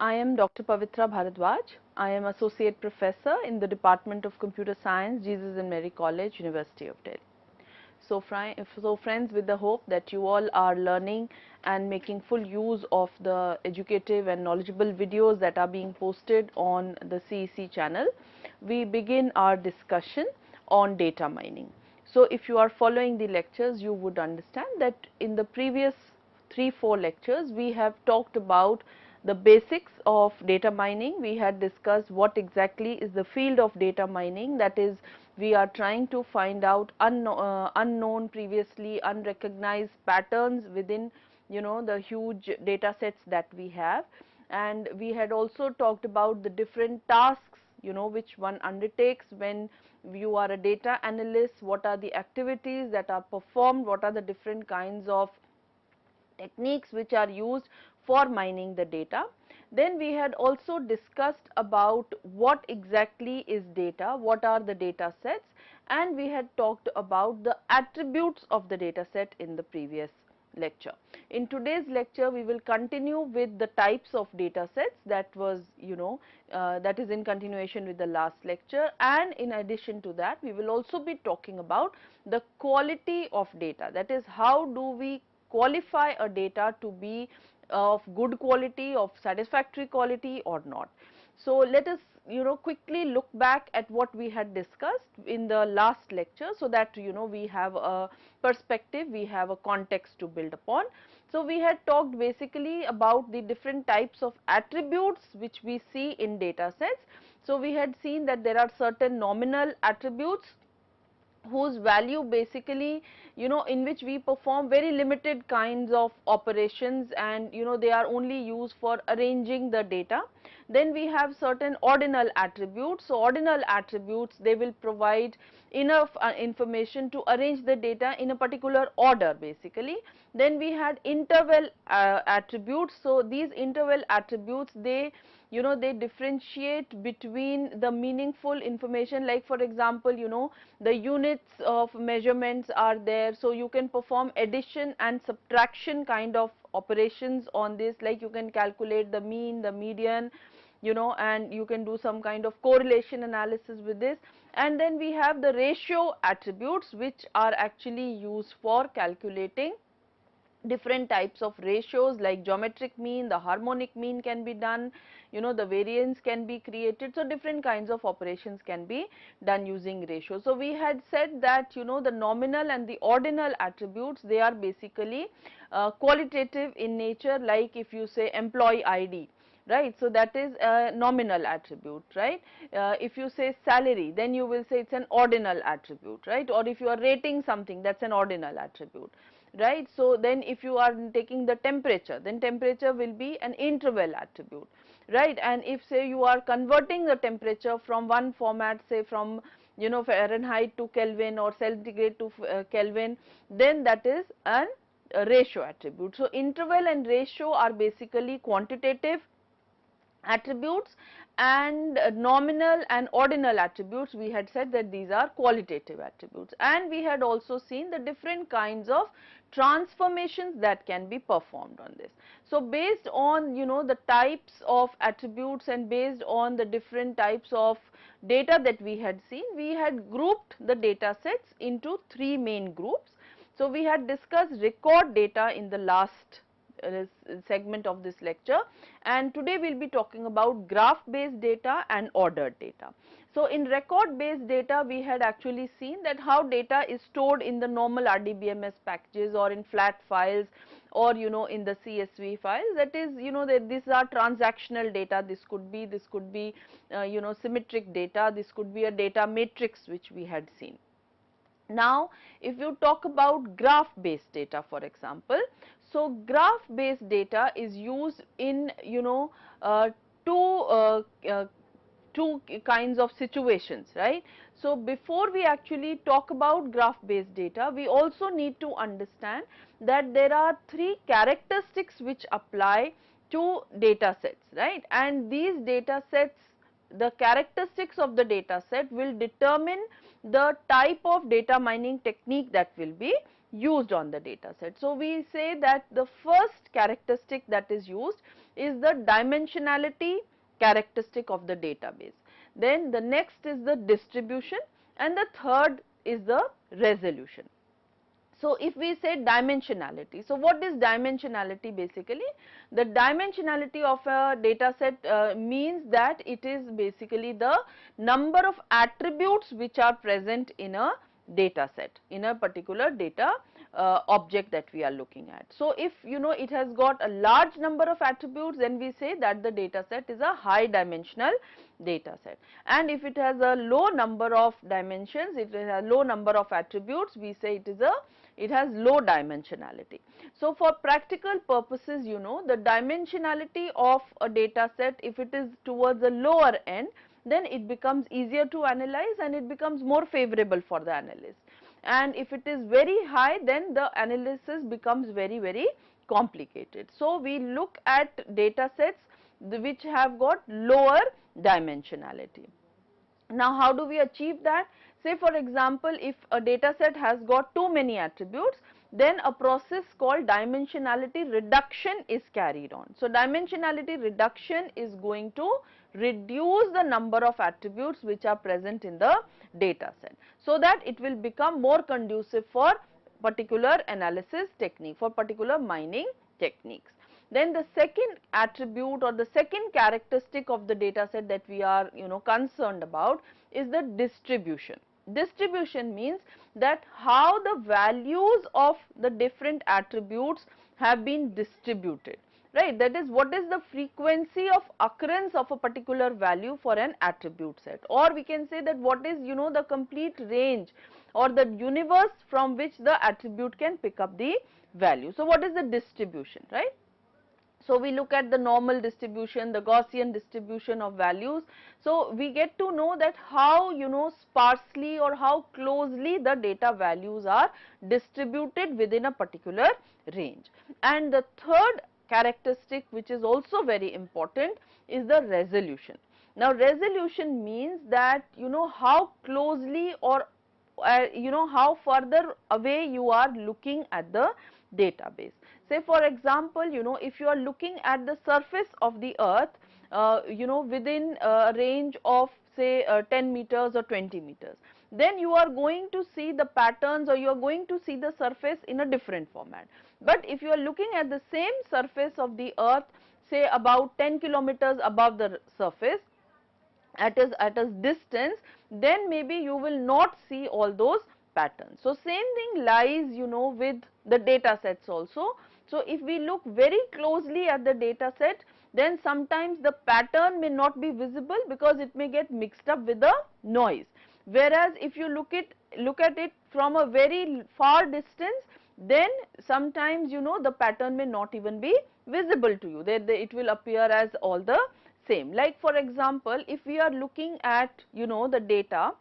I am Dr. Pavitra Bharadwaj. I am Associate Professor in the Department of Computer Science, Jesus and Mary College, University of Delhi. So friends, with the hope that you all are learning and making full use of the educative and knowledgeable videos that are being posted on the CEC channel, we begin our discussion on data mining. So if you are following the lectures, you would understand that in the previous 3-4 lectures, we have talked about the basics of data mining. We had discussed what exactly is the field of data mining, that is, we are trying to find out unknown, previously unrecognized patterns within the huge data sets that we have. And we had also talked about the different tasks which one undertakes when you are a data analyst, what are the activities that are performed, what are the different kinds of techniques which are used for mining the data. Then we had also discussed about what exactly is data, what are the data sets, and we had talked about the attributes of the data set in the previous lecture. In today's lecture, we will continue with the types of data sets that was that is in continuation with the last lecture, and in addition to that, we will also be talking about the quality of data, that is, how do we qualify a data to be of good quality, of satisfactory quality or not. So let us quickly look back at what we had discussed in the last lecture, so that we have a perspective, we have a context to build upon. So we had talked basically about the different types of attributes which we see in data sets. So we had seen that there are certain nominal attributes whose value basically in which we perform very limited kinds of operations, and they are only used for arranging the data. Then we have certain ordinal attributes. So ordinal attributes, they will provide enough information to arrange the data in a particular order basically. Then we had interval attributes. So these interval attributes, they they differentiate between the meaningful information, like for example the units of measurements are there, so you can perform addition and subtraction kind of operations on this, like you can calculate the mean, the median, and you can do some kind of correlation analysis with this. And then we have the ratio attributes, which are actually used for calculating different types of ratios, like geometric mean, the harmonic mean can be done, the variance can be created. So different kinds of operations can be done using ratios. So we had said that the nominal and the ordinal attributes, they are basically qualitative in nature, like if you say employee ID, right, so that is a nominal attribute, right. If you say salary, then you will say it's an ordinal attribute, right, or if you are rating something, that's an ordinal attribute, right. So then if you are taking the temperature, then temperature will be an interval attribute, right. And if say you are converting the temperature from one format, say from Fahrenheit to Kelvin or centigrade to Kelvin, then that is an ratio attribute. So interval and ratio are basically quantitative attributes, and nominal and ordinal attributes, we had said that these are qualitative attributes. And we had also seen the different kinds of transformations that can be performed on this. So based on the types of attributes and based on the different types of data that we had seen, we had grouped the data sets into 3 main groups. So we had discussed record data in the last segment of this lecture, and today we will be talking about graph based data and ordered data. So in record based data, we had actually seen that how data is stored in the normal RDBMS packages or in flat files, or in the CSV files, that is that these are transactional data. This could be symmetric data, this could be a data matrix which we had seen. Now if you talk about graph based data, for example, so graph based data is used in two kinds of situations, right. So before we actually talk about graph based data, we also need to understand that there are 3 characteristics which apply to data sets, right, and these data sets, the characteristics of the data set will determine the type of data mining technique that will be used on the data set. So we say that the first characteristic that is used is the dimensionality characteristic of the database. Then the next is the distribution, and the third is the resolution. So if we say dimensionality, so what is dimensionality basically? The dimensionality of a data set means that it is basically the number of attributes which are present in a data set, in a particular data object that we are looking at. So if it has got a large number of attributes, then we say that the data set is a high dimensional data set, and if it has a low number of dimensions, it has a low number of attributes, we say it has low dimensionality. So for practical purposes, the dimensionality of a data set, if it is towards the lower end, then it becomes easier to analyze and it becomes more favorable for the analyst. And if it is very high, then the analysis becomes very, very complicated. So we look at data sets which have got lower dimensionality. Now how do we achieve that? Say for example, if a data set has got too many attributes, then a process called dimensionality reduction is carried on. So dimensionality reduction is going to reduce the number of attributes which are present in the data set, so that it will become more conducive for particular analysis technique, for particular mining techniques. Then the second attribute or the second characteristic of the data set that we are concerned about is the distribution. Distribution means that how the values of the different attributes have been distributed, right? That is, what is the frequency of occurrence of a particular value for an attribute set, or we can say that what is the complete range or the universe from which the attribute can pick up the value. So what is the distribution, right? So we look at the normal distribution, the Gaussian distribution of values. So we get to know that how sparsely or how closely the data values are distributed within a particular range. And the third characteristic, which is also very important, is the resolution. Now resolution means that how closely or how further away you are looking at the database. Say for example, if you are looking at the surface of the earth, within a range of say 10 meters or 20 meters, then you are going to see the patterns, or you are going to see the surface in a different format. But if you are looking at the same surface of the earth, say about 10 kilometers above the surface, at a distance, then maybe you will not see all those patterns. So same thing lies with the data sets also. So if we look very closely at the data set, then sometimes the pattern may not be visible because it may get mixed up with the noise. Whereas if you look at it from a very far distance, then sometimes the pattern may not even be visible to you. It will appear as all the same. Like for example, if we are looking at the data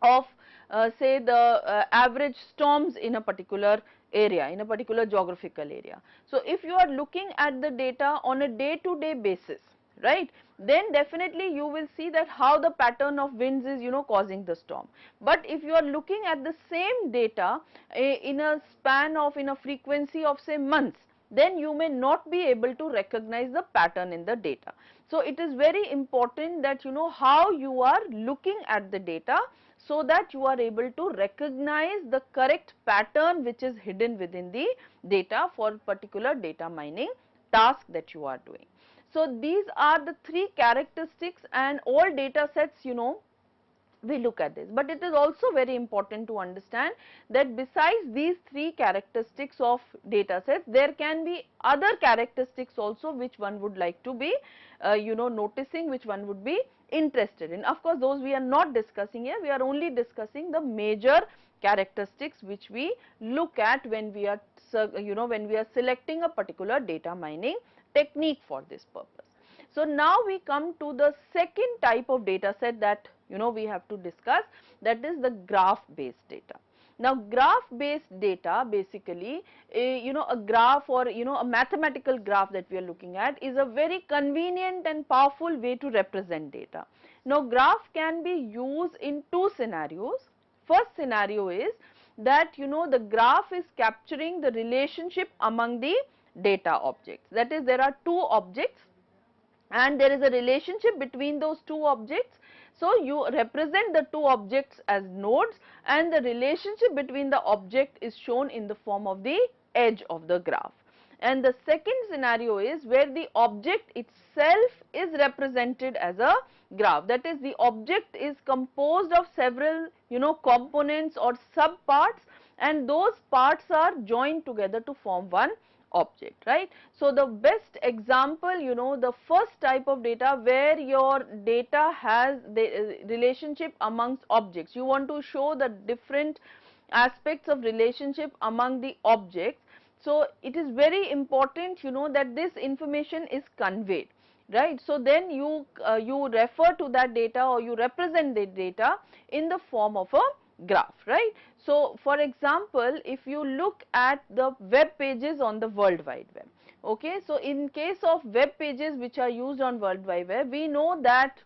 of say the average storms in a particular area, in a particular geographical area. So if you are looking at the data on a day-to-day basis, right, then definitely you will see that how the pattern of winds is causing the storm. But if you are looking at the same data in a span of, in a frequency of say months, then you may not be able to recognize the pattern in the data. So it is very important that how you are looking at the data, so that you are able to recognize the correct pattern which is hidden within the data for particular data mining task that you are doing. So these are the three characteristics, and all data sets we look at this. But it is also very important to understand that besides these three characteristics of data sets, there can be other characteristics also which one would like to be noticing, which one would be interested in. Of course, those we are not discussing here, we are only discussing the major characteristics which we look at when we are when we are selecting a particular data mining technique for this purpose. So now we come to the second type of data set that we have to discuss, that is the graph based data. Now graph based data basically a graph or a mathematical graph that we are looking at is a very convenient and powerful way to represent data. Now graph can be used in two scenarios. First scenario is that the graph is capturing the relationship among the data objects. That is, there are two objects and there is a relationship between those two objects. So you represent the two objects as nodes and the relationship between the object is shown in the form of the edge of the graph. And the second scenario is where the object itself is represented as a graph. That is, the object is composed of several components or subparts, and those parts are joined together to form one object, right. So the best example, the first type of data where your data has the relationship amongst objects. You want to show the different aspects of relationship among the objects. So it is very important, that this information is conveyed, right. So then you refer to that data or you represent the data in the form of a graph, right. So for example, if you look at the web pages on the World Wide Web, okay. So in case of web pages which are used on World Wide Web, we know that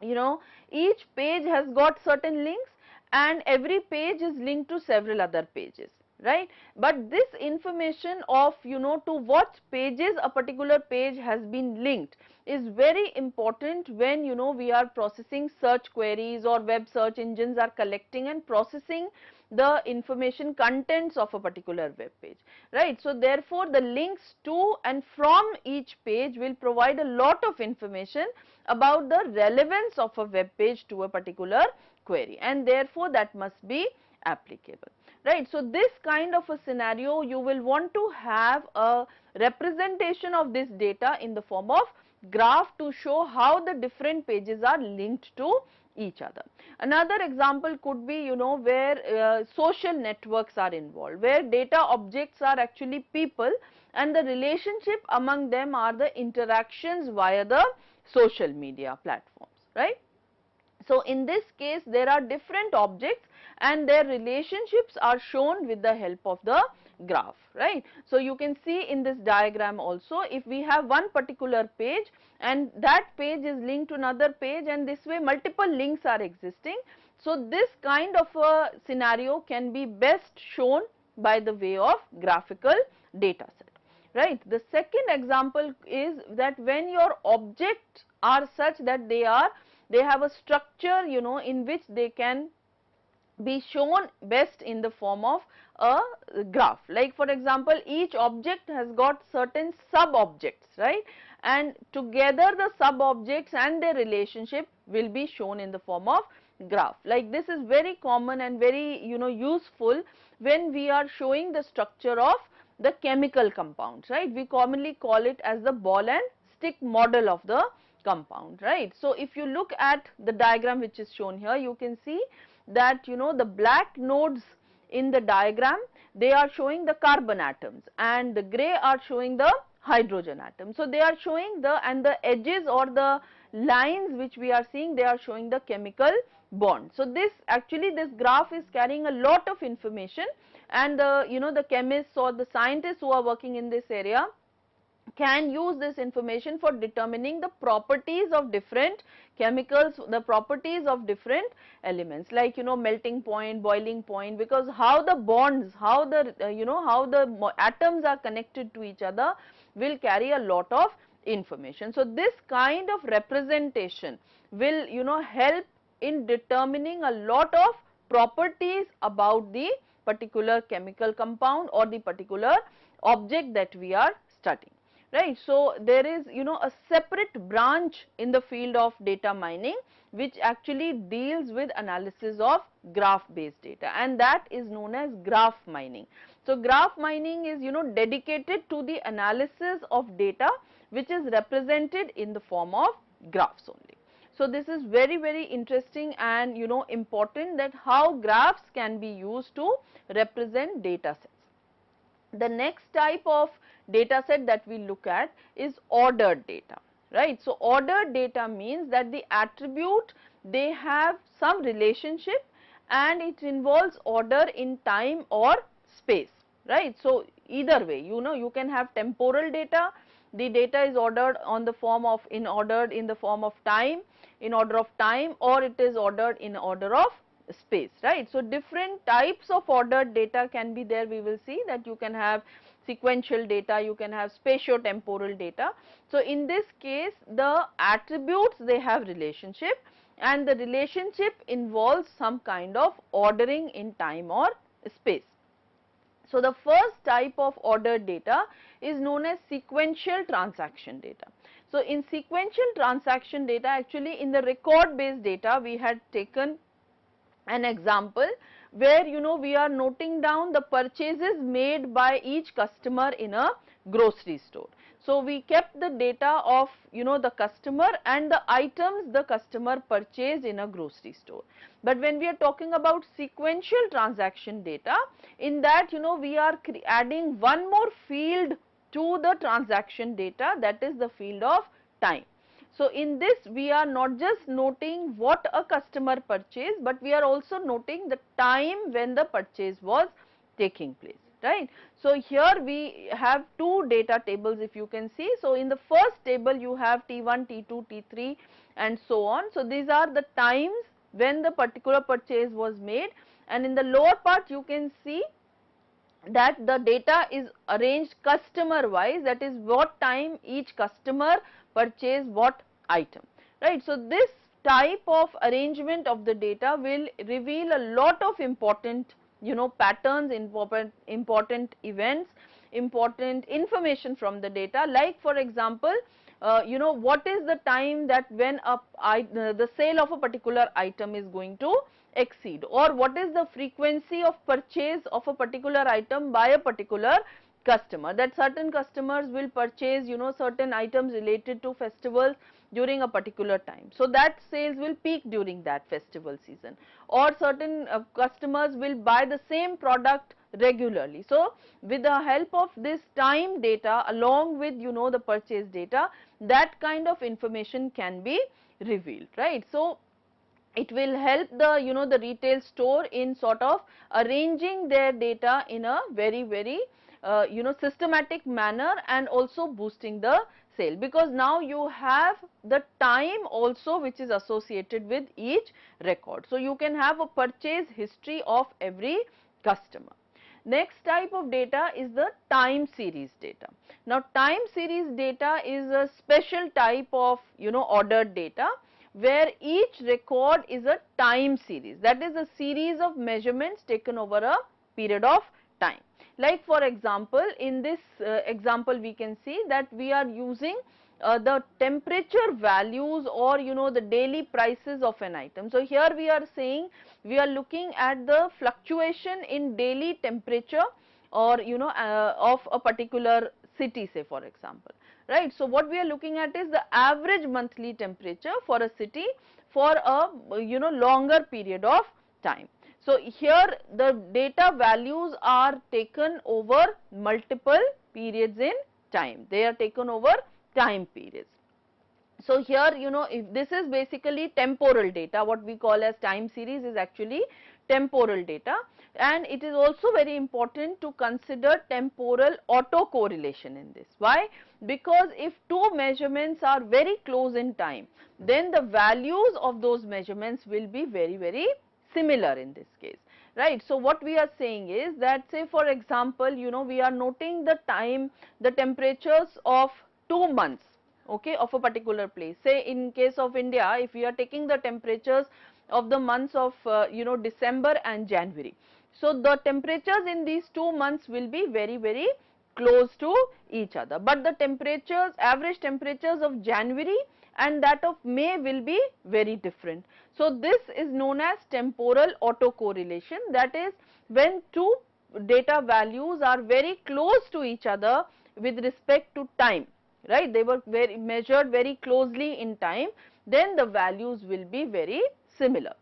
each page has got certain links and every page is linked to several other pages, right. But this information of to what pages a particular page has been linked is very important when we are processing search queries or web search engines are collecting and processing the information contents of a particular web page, right. So therefore the links to and from each page will provide a lot of information about the relevance of a web page to a particular query, and therefore that must be applicable, right. So this kind of a scenario, you will want to have a representation of this data in the form of graph to show how the different pages are linked to each other. Another example could be where social networks are involved, where data objects are actually people and the relationship among them are the interactions via the social media platforms, right. So in this case, there are different objects and their relationships are shown with the help of the graph, right. So you can see in this diagram also, if we have one particular page and that page is linked to another page and this way multiple links are existing. So this kind of a scenario can be best shown by the way of graphical data set, right. The second example is that when your objects are such that they have a structure in which they can be shown best in the form of a graph. Like for example, each object has got certain sub objects, right, and together the sub objects and their relationship will be shown in the form of graph. Like this is very common and very useful when we are showing the structure of the chemical compounds, right. We commonly call it as the ball and stick model of the compound, right. So if you look at the diagram which is shown here, you can see that the black nodes in the diagram, they are showing the carbon atoms and the gray are showing the hydrogen atoms. So they are showing and the edges or the lines which we are seeing, they are showing the chemical bond. So this graph is carrying a lot of information, and the chemists or the scientists who are working in this area can use this information for determining the properties of different chemicals, the properties of different elements, like melting point, boiling point, because how the bonds, how the atoms are connected to each other will carry a lot of information. So this kind of representation will help in determining a lot of properties about the particular chemical compound or the particular object that we are studying, right. So there is a separate branch in the field of data mining which actually deals with analysis of graph based data, and that is known as graph mining. So graph mining is dedicated to the analysis of data which is represented in the form of graphs only. So this is very, very interesting and important, that how graphs can be used to represent data sets. The next type of data set that we look at is ordered data, right. So ordered data means that the attribute, they have some relationship and it involves order in time or space, right. So either way, you can have temporal data, the data is ordered on the form of in order of time, or it is ordered in order of space, right. So different types of ordered data can be there. We will see that you can have sequential data, you can have spatio-temporal data. So in this case, the attributes, they have relationship, and the relationship involves some kind of ordering in time or space. So the first type of ordered data is known as sequential transaction data. So in sequential transaction data, actually in the record based data, we had taken an example where we are noting down the purchases made by each customer in a grocery store. So we kept the data of the customer and the items the customer purchased in a grocery store. But when we are talking about sequential transaction data, in that we are adding one more field to the transaction data, that is the field of time. So in this, we are not just noting what a customer purchased, but we are also noting the time when the purchase was taking place, right. So here we have two data tables, if you can see. So in the first table you have T1, T2, T3 and so on. So these are the times when the particular purchase was made, and in the lower part you can see that the data is arranged customer wise, that is what time each customer purchased what item, right. So this type of arrangement of the data will reveal a lot of important patterns, important events, important information from the data, like for example what is the time that when the sale of a particular item is going to exceed, or what is the frequency of purchase of a particular item by a particular customer, that certain customers will purchase certain items related to festivals during a particular time. So that sales will peak during that festival season, or certain customers will buy the same product regularly. So with the help of this time data along with the purchase data, that kind of information can be revealed, right. So it will help the the retail store in sort of arranging their data in a very systematic manner, and also boosting the sale, because now you have the time also which is associated with each record. So you can have a purchase history of every customer. Next type of data is the time series data. Now time series data is a special type of ordered data, where each record is a time series, that is a series of measurements taken over a period of time. Like for example, in this example we can see that we are using the temperature values, or the daily prices of an item. So here we are saying, we are looking at the fluctuation in daily temperature, or of a particular city, say for example, right. So what we are looking at is the average monthly temperature for a city for a longer period of time. So here the data values are taken over multiple periods in time, they are taken over time periods. So here if this is basically temporal data, what we call as time series is actually temporal data, and it is also very important to consider temporal autocorrelation in this. Why? Because if two measurements are very close in time, then the values of those measurements will be very similar in this case, right. So what we are saying is that, say for example we are noting the time, the temperatures of 2 months, okay, of a particular place. Say in case of India, if we are taking the temperatures of the months of December and January, so the temperatures in these 2 months will be very close to each other, but the temperatures, average temperatures of January and that of May will be very different. So this is known as temporal autocorrelation, that is when two data values are very close to each other with respect to time, right, they were measured very closely in time, then the values will be very similar.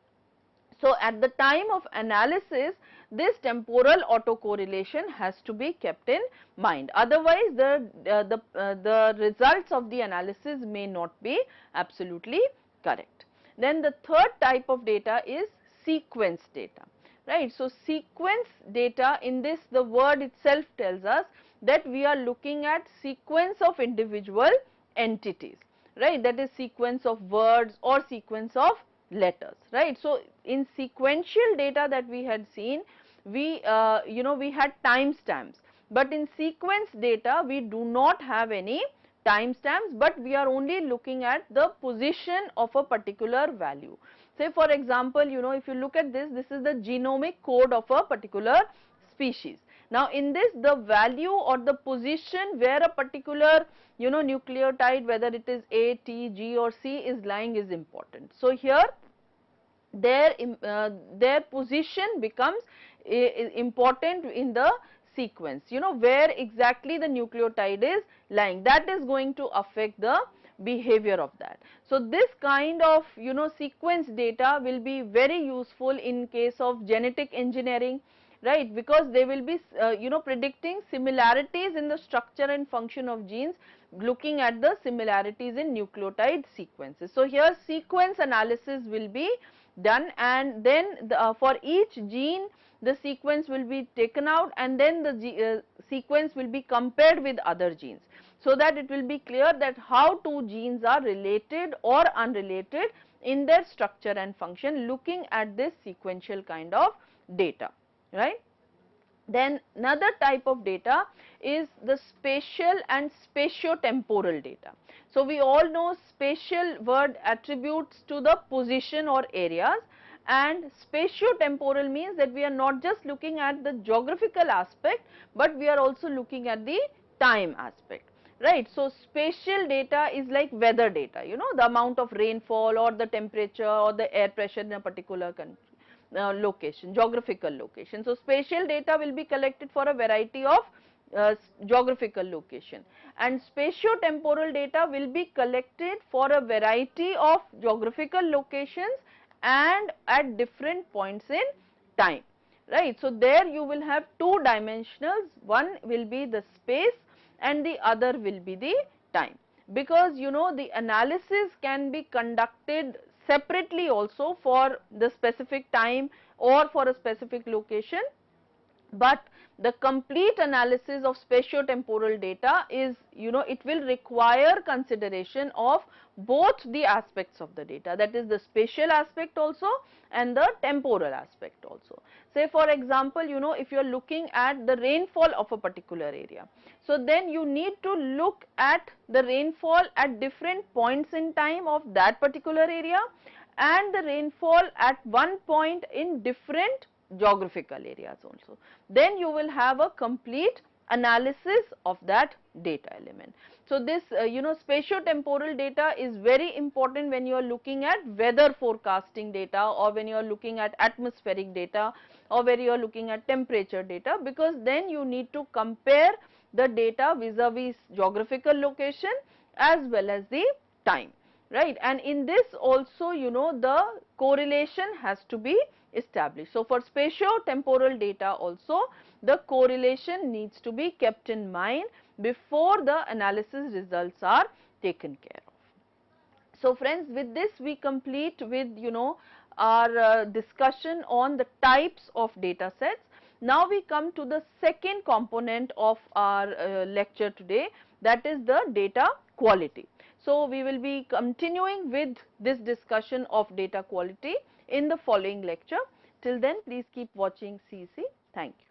So at the time of analysis, this temporal autocorrelation has to be kept in mind, otherwise the results of the analysis may not be absolutely correct. Then the third type of data is sequence data, right. So sequence data, in this the word itself tells us that we are looking at sequence of individual entities, right, that is sequence of words or sequence of letters, right. So in sequential data that we had seen, we we had timestamps, but in sequence data we do not have any timestamps, but we are only looking at the position of a particular value. Say for example, if you look at this, this is the genomic code of a particular species. Now in this, the value or the position where a particular nucleotide, whether it is A, T, G or C is lying is important. So here their position becomes important in the sequence, where exactly the nucleotide is lying, that is going to affect the behavior of that. So this kind of sequence data will be very useful in case of genetic engineering, right, because they will be predicting similarities in the structure and function of genes, looking at the similarities in nucleotide sequences. So here sequence analysis will be done, and then for each gene the sequence will be taken out, and then the sequence will be compared with other genes, so that it will be clear that how two genes are related or unrelated in their structure and function, looking at this sequential kind of data, right. Then another type of data is the spatial and spatiotemporal data. So we all know spatial word attributes to the position or areas, and spatiotemporal means that we are not just looking at the geographical aspect, but we are also looking at the time aspect, right. So spatial data is like weather data, the amount of rainfall or the temperature or the air pressure in a particular country. Location, geographical location. So spatial data will be collected for a variety of geographical location, and spatiotemporal data will be collected for a variety of geographical locations and at different points in time, right. So there you will have two dimensionals, one will be the space and the other will be the time, because the analysis can be conducted separately also for the specific time or for a specific location, but the complete analysis of spatiotemporal data is, it will require consideration of both the aspects of the data, that is the spatial aspect also and the temporal aspect also. Say for example, if you are looking at the rainfall of a particular area, so then you need to look at the rainfall at different points in time of that particular area, and the rainfall at one point in different geographical areas also. Then you will have a complete analysis of that data element. So this spatiotemporal data is very important when you are looking at weather forecasting data, or when you are looking at atmospheric data, or when you are looking at temperature data, because then you need to compare the data vis-a-vis geographical location as well as the time, right. And in this also, the correlation has to be established. So for spatio-temporal data also, the correlation needs to be kept in mind before the analysis results are taken care of. So friends, with this we complete with our discussion on the types of data sets. Now we come to the second component of our lecture today, that is the data quality. So we will be continuing with this discussion of data quality in the following lecture. Till then, please keep watching CEC. Thank you.